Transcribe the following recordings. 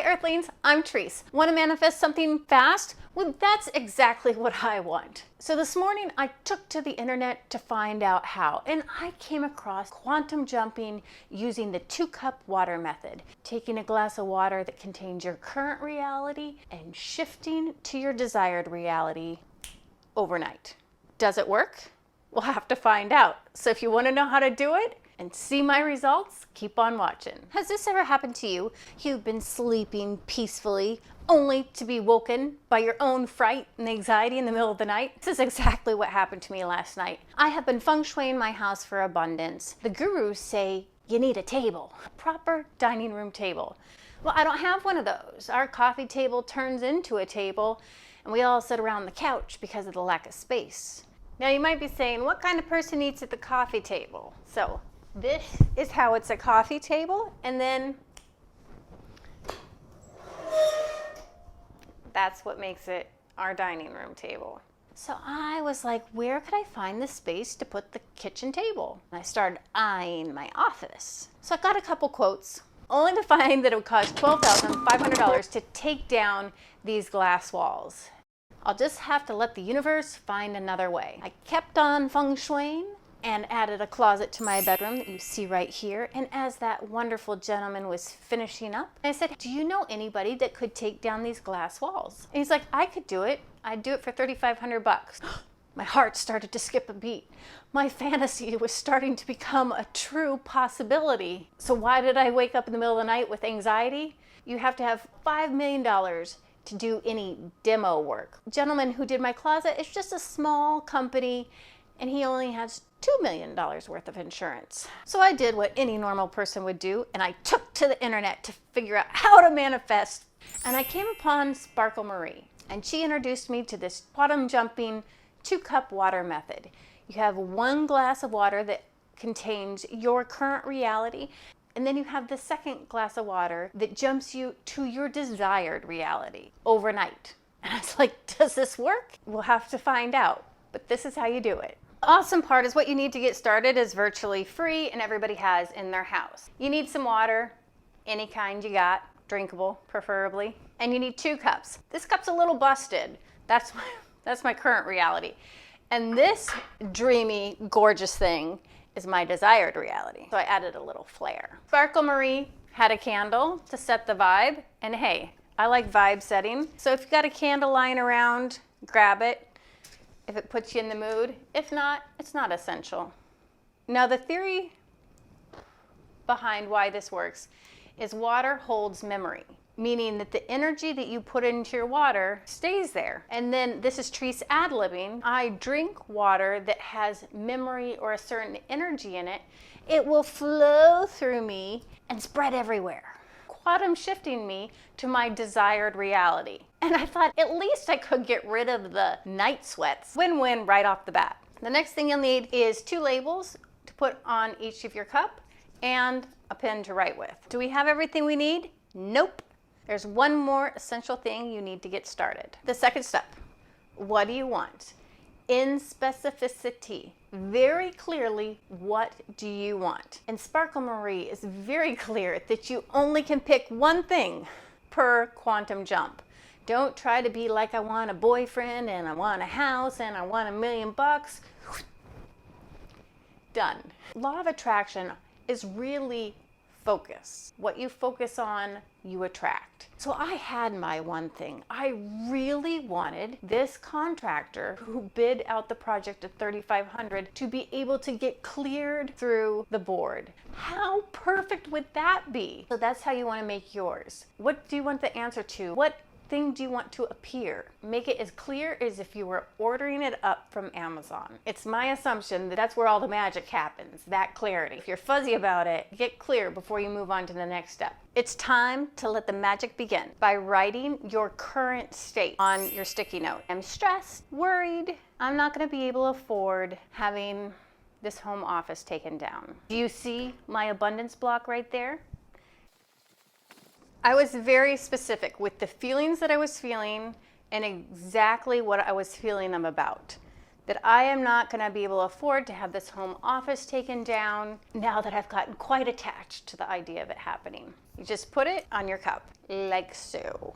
Earthlings, I'm Trice. Want to manifest something fast? Well, that's exactly what I want. So this morning I took to the internet to find out how, and I came across quantum jumping using the 2-cup water method, taking a glass of water that contains your current reality and shifting to your desired reality overnight. Does it work? We'll have to find out. So if you want to know how to do it and see my results, keep on watching. Has this ever happened to you? You've been sleeping peacefully only to be woken by your own fright and anxiety in the middle of the night? This is exactly what happened to me last night. I have been feng shuiing my house for abundance. The gurus say you need a table, a proper dining room table. Well, I don't have one of those. Our coffee table turns into a table and we all sit around the couch because of the lack of space. Now you might be saying, what kind of person eats at the coffee table? So this is how it's a coffee table, and then that's what makes it our dining room table. So I was like, where could I find the space to put the kitchen table? And I started eyeing my office. So I got a couple quotes, only to find that it would cost $12,500 to take down these glass walls. I'll just have to let the universe find another way. I kept on feng shuiing and added a closet to my bedroom that you see right here. And as that wonderful gentleman was finishing up, I said, do you know anybody that could take down these glass walls? And he's like, I could do it. I'd do it for $3,500. My heart started to skip a beat. My fantasy was starting to become a true possibility. So why did I wake up in the middle of the night with anxiety? You have to have $5 million to do any demo work. The gentleman who did my closet is just a small company and he only has $2 million worth of insurance. So I did what any normal person would do, and I took to the internet to figure out how to manifest. And I came upon Sparkle Mariee, and she introduced me to this quantum jumping 2-cup water method. You have 1 glass of water that contains your current reality, and then you have the second glass of water that jumps you to your desired reality overnight. And I was like, does this work? We'll have to find out, but this is how you do it. The awesome part is what you need to get started is virtually free and everybody has in their house. You need some water, any kind you got, drinkable preferably, and you need 2 cups. This cup's a little busted. That's my current reality. And this dreamy, gorgeous thing is my desired reality. So I added a little flair. Sparkle Mariee had a candle to set the vibe, and hey, I like vibe setting. So if you got a candle lying around, grab it if it puts you in the mood. If not, it's not essential. Now the theory behind why this works is water holds memory, meaning that the energy that you put into your water stays there. And then this is Trice ad-libbing. I drink water that has memory or a certain energy in it. It will flow through me and spread everywhere, quantum shifting me to my desired reality. And I thought at least I could get rid of the night sweats. Win-win right off the bat. The next thing you'll need is 2 labels to put on each of your cup and a pen to write with. Do we have everything we need? Nope. There's one more essential thing you need to get started. The second step, what do you want? In specificity, very clearly, what do you want? And Sparkle Mariee is very clear that you only can pick one thing per quantum jump. Don't try to be like, I want a boyfriend and I want a house and I want $1 million. Done. Law of attraction is really focus. What you focus on, you attract. So I had my one thing. I really wanted this contractor who bid out the project at $3,500 to be able to get cleared through the board. How perfect would that be? So that's how you want to make yours. What do you want the answer to? What thing do you want to appear? Make it as clear as if you were ordering it up from Amazon. It's my assumption that that's where all the magic happens, that clarity. If you're fuzzy about it, get clear before you move on to the next step. It's time to let the magic begin by writing your current state on your sticky note. I'm stressed, worried, I'm not going to be able to afford having this home office taken down. Do you see my abundance block right there? I was very specific with the feelings that I was feeling and exactly what I was feeling them about. that I am not going to be able to afford to have this home office taken down now that I've gotten quite attached to the idea of it happening. You just put it on your cup, like so.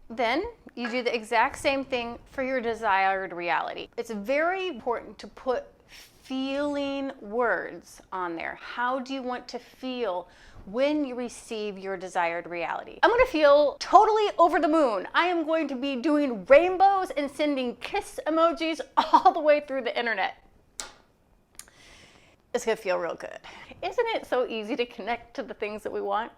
Then you do the exact same thing for your desired reality. It's very important to put feeling words on there. How do you want to feel when you receive your desired reality? I'm going to feel totally over the moon. I am going to be doing rainbows and sending kiss emojis all the way through the internet. It's going to feel real good. Isn't it so easy to connect to the things that we want?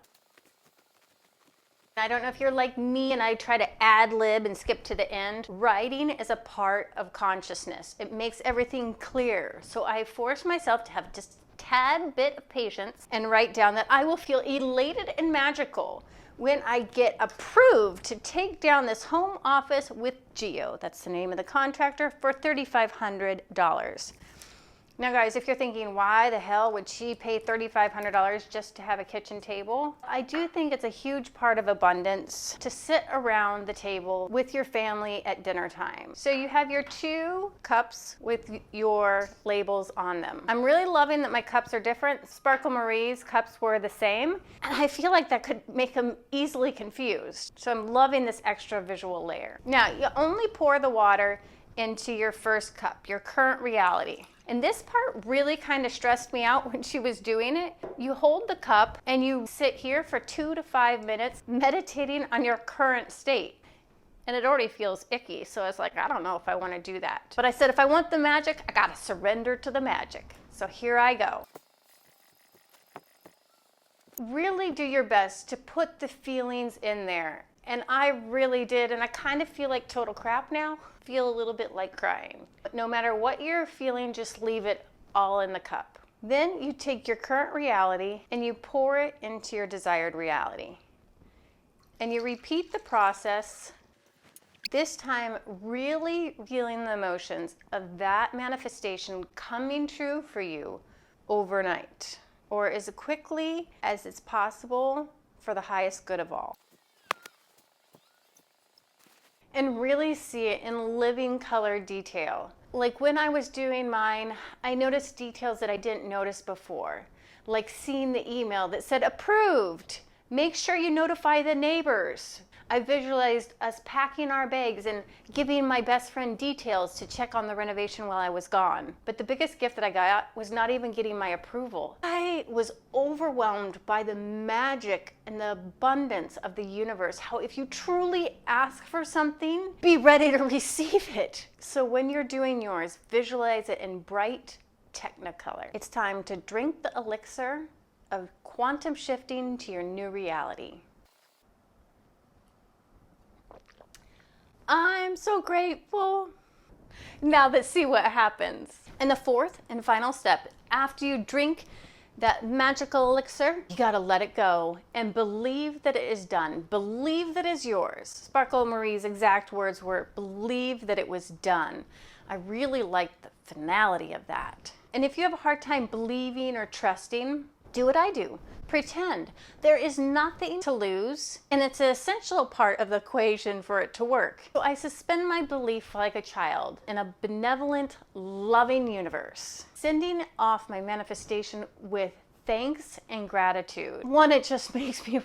I don't know if you're like me and I try to ad-lib and skip to the end. Writing is a part of consciousness. It makes everything clear. So I force myself to have just a tad bit of patience and write down that I will feel elated and magical when I get approved to take down this home office with Geo, that's the name of the contractor, for $3,500. Now guys, if you're thinking, why the hell would she pay $3,500 just to have a kitchen table? I do think it's a huge part of abundance to sit around the table with your family at dinner time. So you have your 2 cups with your labels on them. I'm really loving that my cups are different. Sparkle Marie's cups were the same, and I feel like that could make them easily confused. So I'm loving this extra visual layer. Now, you only pour the water into your first cup, your current reality. And this part really kind of stressed me out when she was doing it. You hold the cup and you sit here for 2 to 5 minutes meditating on your current state. And it already feels icky, so I was like, I don't know if I want to do that. But I said, if I want the magic, I gotta surrender to the magic. So here I go. Really do your best to put the feelings in there. And I really did, and I kind of feel like total crap now. Feel a little bit like crying. But no matter what you're feeling, just leave it all in the cup. Then you take your current reality and you pour it into your desired reality. And you repeat the process, this time really feeling the emotions of that manifestation coming true for you overnight, or as quickly as it's possible for the highest good of all. And really see it in living color detail. Like when I was doing mine, I noticed details that I didn't notice before. Like seeing the email that said approved. Make sure you notify the neighbors. I visualized us packing our bags and giving my best friend details to check on the renovation while I was gone. But the biggest gift that I got was not even getting my approval. I was overwhelmed by the magic and the abundance of the universe. How if you truly ask for something, be ready to receive it. So when you're doing yours, visualize it in bright Technicolor. It's time to drink the elixir of quantum shifting to your new reality. I'm so grateful. Now let's see what happens. And the fourth and final step, after you drink that magical elixir, you gotta let it go and believe that it is done. Believe that it's yours. Sparkle Marie's exact words were, believe that it was done. I really liked the finality of that. And if you have a hard time believing or trusting, do what I do. Pretend. There is nothing to lose, and it's an essential part of the equation for it to work. So I suspend my belief like a child in a benevolent, loving universe, sending off my manifestation with thanks and gratitude. One, it just makes me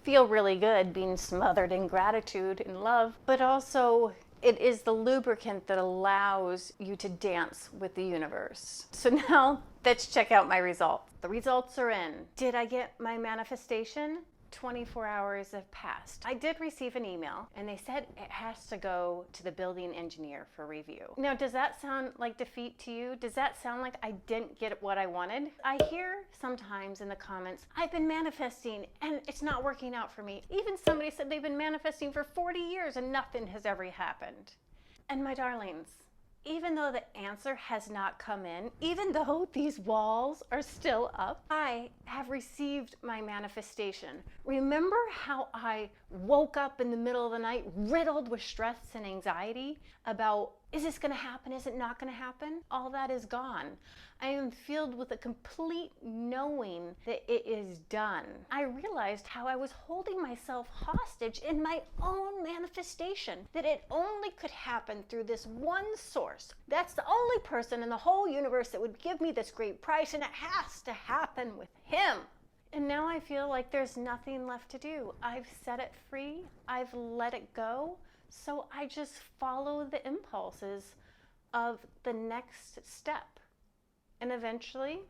feel really good being smothered in gratitude and love, but also it is the lubricant that allows you to dance with the universe. So now let's check out my results. The results are in. Did I get my manifestation? 24 hours have passed. I did receive an email and they said it has to go to the building engineer for review. Now, does that sound like defeat to you? Does that sound like I didn't get what I wanted? I hear sometimes in the comments, I've been manifesting and it's not working out for me. Even somebody said they've been manifesting for 40 years and nothing has ever happened. And my darlings, even though the answer has not come in, even though these walls are still up, I have received my manifestation. Remember how I woke up in the middle of the night riddled with stress and anxiety about Is this going to happen? Is it not going to happen? All that is gone. I am filled with a complete knowing that it is done. I realized how I was holding myself hostage in my own manifestation, that it only could happen through this one source. That's the only person in the whole universe that would give me this great price, and it has to happen with him. And now I feel like there's nothing left to do. I've set it free. I've let it go. So I just follow the impulses of the next step. And eventually,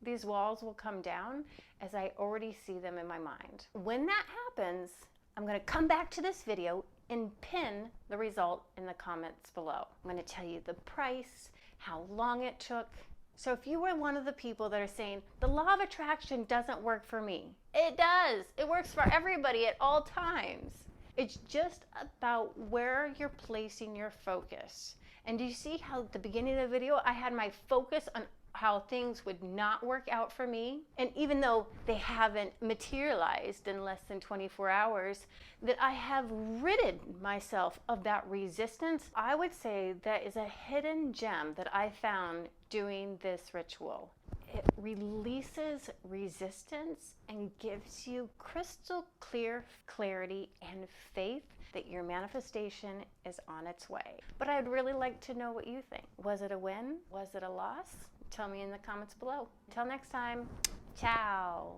these walls will come down as I already see them in my mind. When that happens, I'm going to come back to this video and pin the result in the comments below. I'm going to tell you the price, how long it took. So if you were one of the people that are saying, the law of attraction doesn't work for me, it does. It works for everybody at all times. It's just about where you're placing your focus. And do you see how at the beginning of the video, I had my focus on how things would not work out for me? And even though they haven't materialized in less than 24 hours, that I have ridded myself of that resistance. I would say that is a hidden gem that I found doing this ritual. It releases resistance and gives you crystal clear clarity and faith that your manifestation is on its way. But I'd really like to know what you think. Was it a win? Was it a loss? Tell me in the comments below. Until next time, ciao.